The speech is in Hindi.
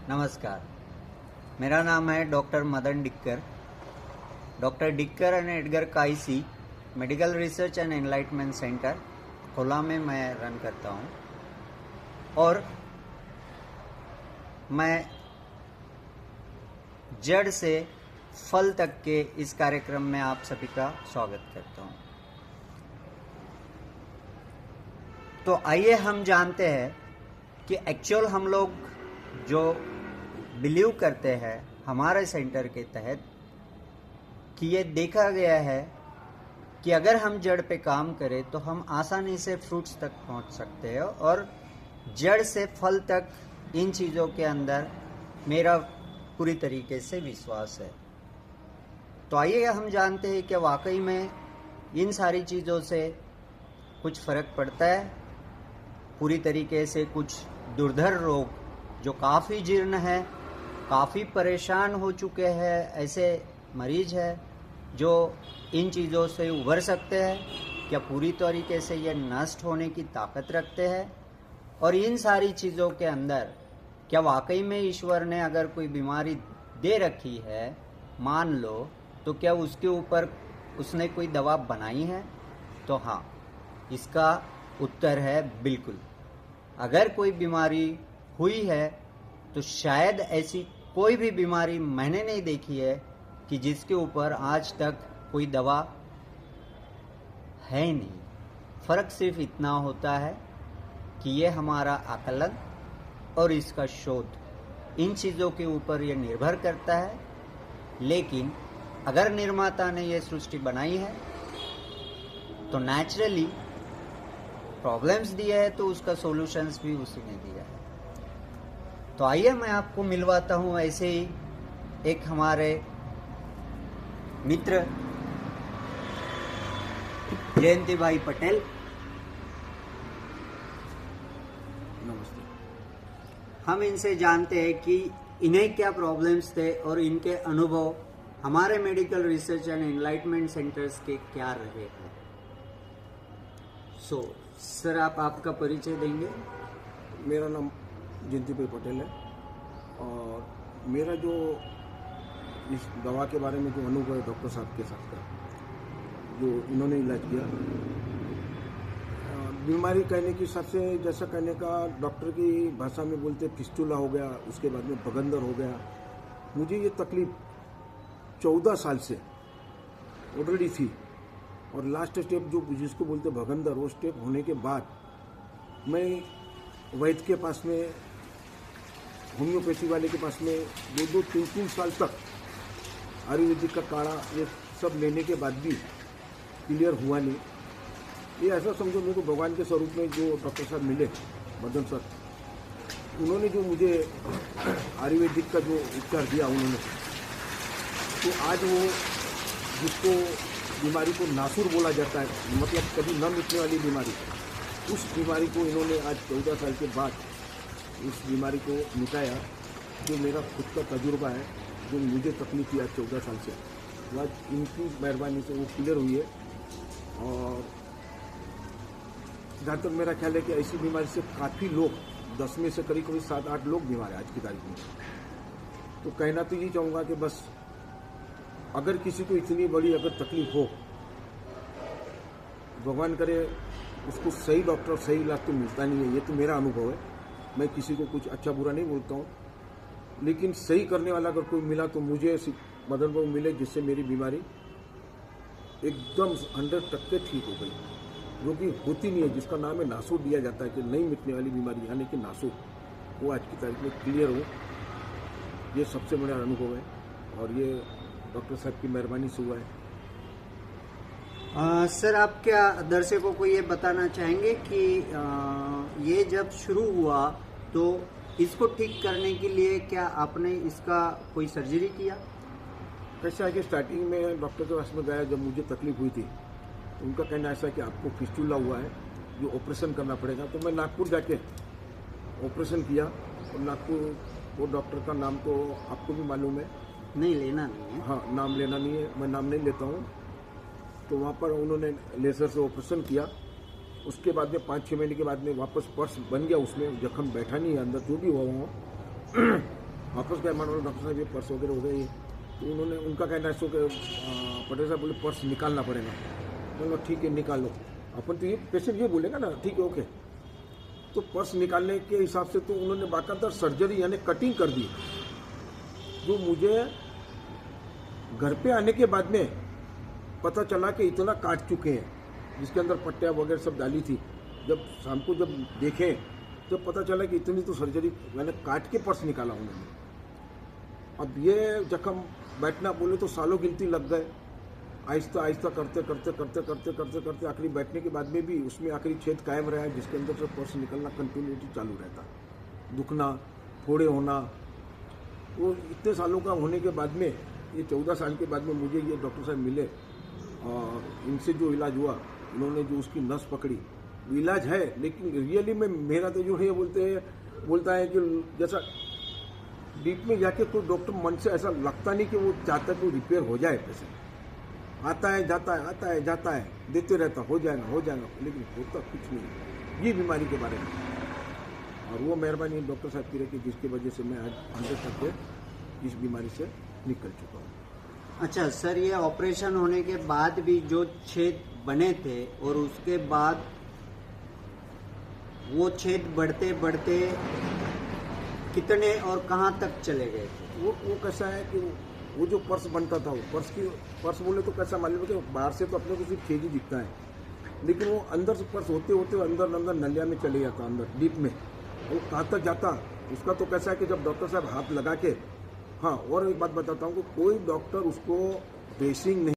नमस्कार, मेरा नाम है doctor Madan Dikkar. Doctor Dikkar and Edgar Cayce medical research and enlightenment centre खोला में मैं रन करता हूँ और मैं जड़ से फल तक के इस कार्यक्रम में आप सभी का स्वागत करता हूँ। तो आइए हम जानते हैं कि एक्चुअल हम लोग जो बिलीव करते हैं हमारे सेंटर के तहत कि ये देखा गया है कि अगर हम जड़ पे काम करें तो हम आसानी से फ्रूट्स तक पहुंच सकते हैं और जड़ से फल तक इन चीज़ों के अंदर मेरा पूरी तरीके से विश्वास है। तो आइए हम जानते हैं कि वाकई में इन सारी चीज़ों से कुछ फ़र्क पड़ता है। पूरी तरीके से कुछ दुर्धर रोग जो काफ़ी जीर्ण है, काफ़ी परेशान हो चुके हैं, ऐसे मरीज हैं जो इन चीज़ों से उभर सकते हैं, क्या पूरी तरीके से ये नष्ट होने की ताकत रखते हैं। और इन सारी चीज़ों के अंदर क्या वाकई में ईश्वर ने अगर कोई बीमारी दे रखी है, मान लो, तो क्या उसके ऊपर उसने कोई दवा बनाई है? तो हाँ, इसका उत्तर है बिल्कुल। अगर कोई बीमारी हुई है तो शायद ऐसी कोई भी बीमारी मैंने नहीं देखी है कि जिसके ऊपर आज तक कोई दवा है ही नहीं। फ़र्क सिर्फ इतना होता है कि ये हमारा आकलन और इसका शोध इन चीज़ों के ऊपर ये निर्भर करता है। लेकिन अगर निर्माता ने ये सृष्टि बनाई है तो नेचुरली प्रॉब्लम्स दिया है तो उसका सॉल्यूशंस भी उसी ने दिया है। तो आइए मैं आपको मिलवाता हूँ ऐसे ही एक हमारे मित्र जयंती भाई पटेल। नमस्ते। हम इनसे जानते हैं कि इन्हें क्या प्रॉब्लम्स थे और इनके अनुभव हमारे medical research and enlightenment centres के क्या रहे हैं। सर आप आपका परिचय देंगे? मेरा नाम जयंती भाई पटेल है और मेरा जो इस दवा के बारे में जो अनुभव है डॉक्टर साहब के साथ का जो इन्होंने इलाज किया, बीमारी कहने की सबसे जैसा कहने का डॉक्टर की भाषा में बोलते फिस्टुला हो गया, उसके बाद में भगंदर हो गया। मुझे ये तकलीफ 14 साल से ऑलरेडी थी और लास्ट स्टेप जो जिसको बोलते भगंदर, वो स्टेप होने के बाद मैं वैद्य के पास में, होम्योपैथी वाले के पास में 2-2, 3-3 साल तक आयुर्वेदिक का काढ़ा ये सब लेने के बाद भी क्लियर हुआ नहीं। ये ऐसा समझो मेरे को भगवान के स्वरूप में जो डॉक्टर साहब मिले, मदन सर, उन्होंने जो मुझे आयुर्वेदिक का जो उपचार दिया उन्होंने, तो आज वो जिसको बीमारी को नासूर बोला जाता है, मतलब कभी न मिटने वाली बीमारी, उस बीमारी को इन्होंने आज 14 साल के बाद उस बीमारी को मिटाया। जो मेरा खुद का तजुर्बा है, जो मुझे तकलीफ थी आज 14 साल से, वो आज इनकी मेहरबानी से वो क्लियर हुई है। और जहाँ तक मेरा ख्याल है कि ऐसी बीमारी से काफ़ी लोग, 10 में से करीब 7-8 लोग बीमार हैं आज की तारीख में। तो कहना तो ये चाहूँगा कि बस अगर किसी को इतनी बड़ी अगर तकलीफ हो, भगवान करे उसको सही डॉक्टर सही इलाज तो मिलता नहीं है, ये तो मेरा अनुभव है। मैं किसी को कुछ अच्छा बुरा नहीं बोलता हूँ, लेकिन सही करने वाला अगर कोई मिला तो मुझे मदन बाबू मिले, जिससे मेरी बीमारी एकदम 100% ठीक हो गई, जो कि होती नहीं है, जिसका नाम है नासूर दिया जाता है कि नहीं मिटने वाली बीमारी, यानी कि नासूर, वो आज की तारीख में क्लियर हो। ये सबसे बड़ा अनुभव है और ये डॉक्टर साहब की मेहरबानी से हुआ है। सर आप क्या दर्शकों को ये बताना चाहेंगे कि ये जब शुरू हुआ तो इसको ठीक करने के लिए क्या आपने इसका कोई सर्जरी किया? कैसा है कि स्टार्टिंग में डॉक्टर के पास में गया जब मुझे तकलीफ हुई थी, तो उनका कहना ऐसा कि आपको फिस्टुला हुआ है, जो ऑपरेशन करना पड़ेगा। तो मैं नागपुर जाके ऑपरेशन किया और नागपुर, वो डॉक्टर का नाम तो आपको भी मालूम है, नहीं लेना नहीं है। हाँ, नाम लेना नहीं है, मैं नाम नहीं लेता हूँ। तो वहाँ पर उन्होंने लेज़र से ऑपरेशन किया। उसके बाद में 5-6 महीने के बाद में वापस पर्स बन गया, उसमें जख्म बैठा नहीं है अंदर, जो भी हुआ वापस गए, मान लो डॉक्टर साहब ये पर्स वगैरह हो गए, तो उन्होंने उनका कहना है सो कि पटेल साहब बोले पर्स निकालना पड़ेगा। बोलो ठीक है निकाल लो। अपन तो ये पेशेंट ये बोलेगा ना ठीक है ओके। तो पर्स निकालने के हिसाब से तो उन्होंने बाकायदा सर्जरी यानी कटिंग कर दी, जो मुझे घर पे आने के बाद में पता चला कि इतना काट चुके हैं, जिसके अंदर पट्टियाँ वगैरह सब डाली थी। जब शाम को जब देखे जब पता चला कि इतनी तो सर्जरी मैंने काट के पर्स निकाला उन्होंने। अब ये जख्म बैठना बोले तो सालों गिनती लग गए, आहिस्ता आहिस्ता करते करते करते करते करते करते आखिरी बैठने के बाद में भी उसमें आखिरी छेद कायम रहा है, जिसके अंदर से पर्स निकलना कंटिन्यूटी चालू रहता, दुखना, फोड़े होना। वो इतने सालों का होने के बाद में, ये 14 साल के बाद में मुझे ये डॉक्टर साहब मिले और इनसे जो इलाज हुआ, इन्होंने जो उसकी नस पकड़ी, इलाज है लेकिन रियली में मेरा तो जो है बोलता है कि जैसा डीप में जाके कोई डॉक्टर मन से ऐसा लगता नहीं कि वो चाहता कि वो रिपेयर हो जाए। पेशेंट आता है जाता है, आता है जाता है, देते रहता हो जाएगा, लेकिन होता कुछ नहीं ये बीमारी के बारे में। और वो मेहरबानी डॉक्टर साहब की रही, जिसकी वजह से मैं आज 100% इस बीमारी से निकल चुका हूँ। अच्छा सर, ये ऑपरेशन होने के बाद भी जो छेद बने थे और उसके बाद वो छेद बढ़ते बढ़ते कितने और कहाँ तक चले गए थे? वो कैसा है कि वो जो पर्स बनता था, वो पर्स बोले तो कैसा मालूम है कि बाहर से तो अपने को सिर्फ छेद ही दिखता है, लेकिन वो अंदर से पर्स होते होते अंदर नलिया में चले जाता, अंदर डीप में। वो कहाँ तक जाता उसका तो कैसा है कि जब डॉक्टर साहब हाथ लगा के, हाँ और एक बात बताता हूँ कि कोई डॉक्टर उसको ड्रेसिंग नहीं